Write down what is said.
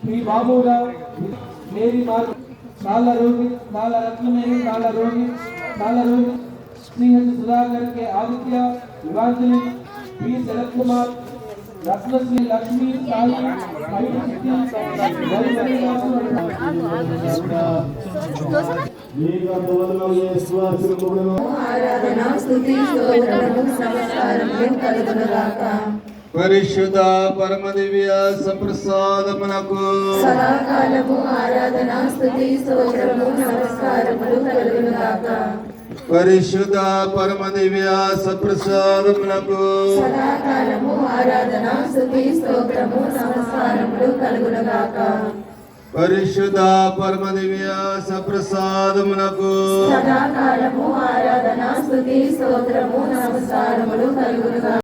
మీ బాబుగా Mary మార్ काला रोगी काला रत्नमेरी काला रोगी श्रीहरि सुधाकर के आदित्य विवांजलि बी शरद कुमार रत्नश्री लक्ष्मी साई आराधना स्तुति स्तोत्रము నమస్కారములు కలుగునుగాక పరిశుద్ధ పరమ దివ్య సంప్రసాదమునకు సదాకాలము ఆరాధన స్తుతి స్తోత్రము నమస్కారములు కలుగునుగాక పరిశుద్ధ పరమ దివ్య సంప్రసాదమునకు సదాకాలము ఆరాధన స్తుతి స్తోత్రము నమస్కారములు కలుగునుగాక పరిశుద్ధ పరమ దివ్య సంప్రసాదమునకు సదాకాలము ఆరాధన స్తుతి స్తోత్రము నమస్కారములు కలుగునుగాక